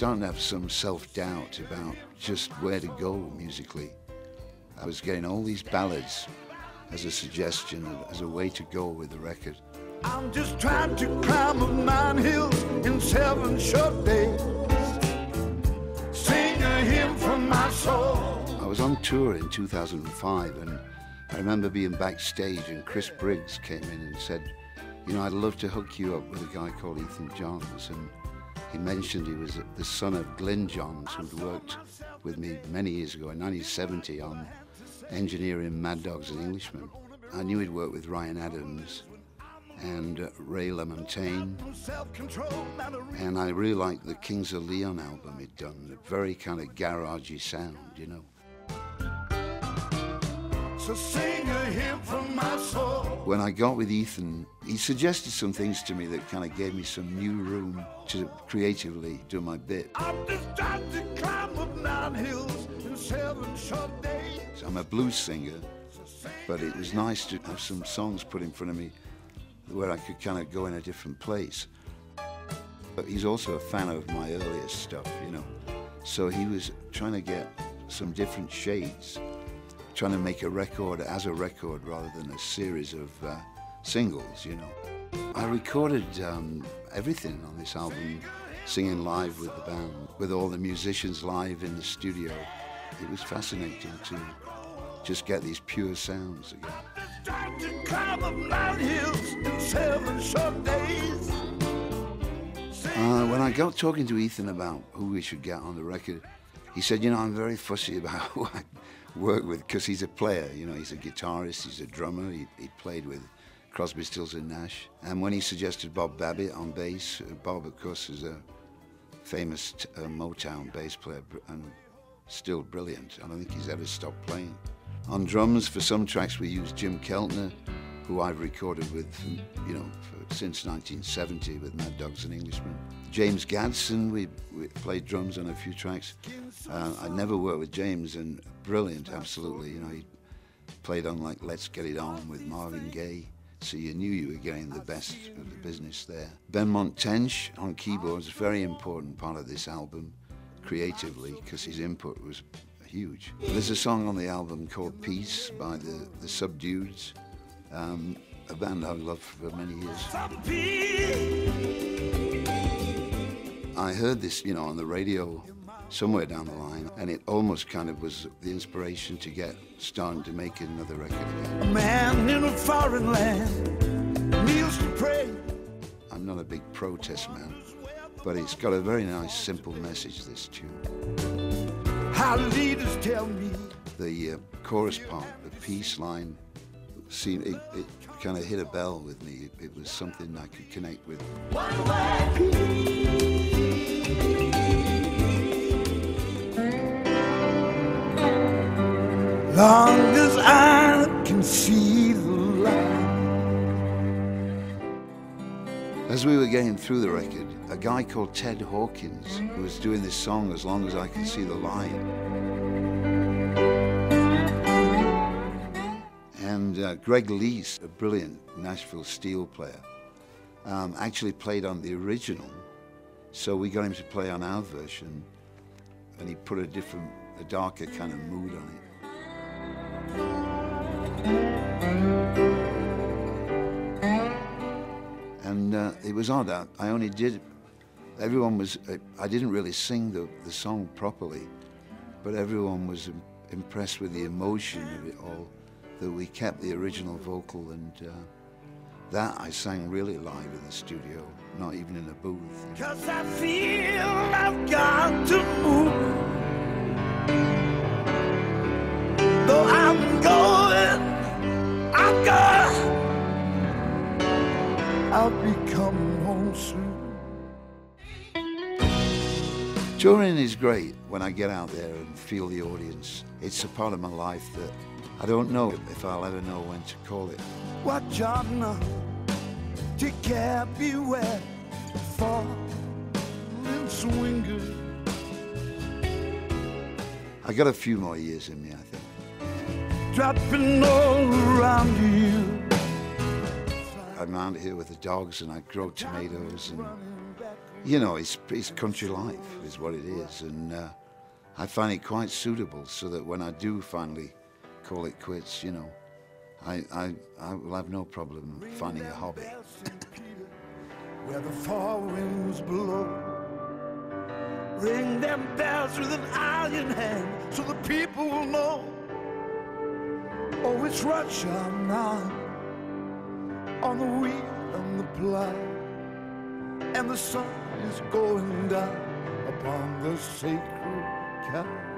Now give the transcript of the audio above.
starting to have some self-doubt about just where to go musically. I was getting all these ballads as a suggestion, as a way to go with the record. I'm just trying to climb up 9 hills in 7 short days. Sing a hymn from my soul. I was on tour in 2005, and I remember being backstage, and Chris Briggs came in and said, you know, I'd love to hook you up with a guy called Ethan Johns. And he mentioned he was the son of Glyn Johns, who'd worked with me many years ago in 1970 on engineering Mad Dogs and Englishmen. I knew he'd worked with Ryan Adams and Ray LaMontagne, and I really liked the Kings of Leon album he'd done, a very kind of garagey sound, you know. So sing a hymn from my soul. When I got with Ethan, he suggested some things to me that kind of gave me some new room to creatively do my bit. I'm just trying to climb up 9 hills in 7 short days. I'm a blues singer, but it was nice to have some songs put in front of me where I could kind of go in a different place. But he's also a fan of my earlier stuff, you know. So he was trying to get some different shades, trying to make a record as a record rather than a series of singles, you know. I recorded everything on this album, singing live with the band, with all the musicians live in the studio. It was fascinating to just get these pure sounds again. Trying to climb up 9 hills in 7 short days. When I got talking to Ethan about who we should get on the record, he said, you know, I'm very fussy about who I work with, because he's a player, you know, he's a guitarist, he's a drummer, he played with Crosby, Stills and Nash. And when he suggested Bob Babbitt on bass, Bob, of course, is a famous Motown bass player and still brilliant. I don't think he's ever stopped playing. On drums, for some tracks, we used Jim Keltner, who I've recorded with, you know, since 1970 with Mad Dogs and Englishmen. James Gadsden, we played drums on a few tracks. I never worked with James, and brilliant, absolutely. You know, he played on like Let's Get It On with Marvin Gaye, so you knew you were getting the best of the business there. Benmont Tench on keyboards, a very important part of this album, creatively, because his input was huge. There's a song on the album called Peace by the Subdueds, a band I've loved for many years. I heard this, you know, on the radio somewhere down the line, and it almost kind of was the inspiration to get starting to make another record again. A man in a foreign land kneels to pray. I'm not a big protest man, but it's got a very nice, simple message, this tune. How leaders tell me. The chorus part, the peace line, it kind of hit a bell with me. It was something I could connect with. One way. Long as I can see the light. As we were getting through the record, a guy called Ted Hawkins, who was doing this song, As Long As I Can See the Light. And Greg Lease, a brilliant Nashville steel player, actually played on the original. So we got him to play on our version, and he put a darker kind of mood on it. And it was odd. I only did, everyone was, I didn't really sing the song properly, but everyone was impressed with the emotion of it all, that we kept the original vocal, and that I sang really live in the studio, not even in a booth. 'Cause I feel I've got to move. Though I'm going, I'll be coming home soon. Touring is great when I get out there and feel the audience. It's a part of my life that I don't know if I'll ever know when to call it. Watch out now, take care, beware, falling swingers. I got a few more years in me, I think. Dropping all around you. I'm out here with the dogs, and I grow tomatoes, and you know, it's country life is what it is, and I find it quite suitable so that when I do finally call it quits, you know, I will have no problem finding a hobby. Where the far winds blow, ring them bells with an iron hand so the people will know. Oh, it's Russia now on the wheel and the plow, and the sun is going down upon the sacred cow.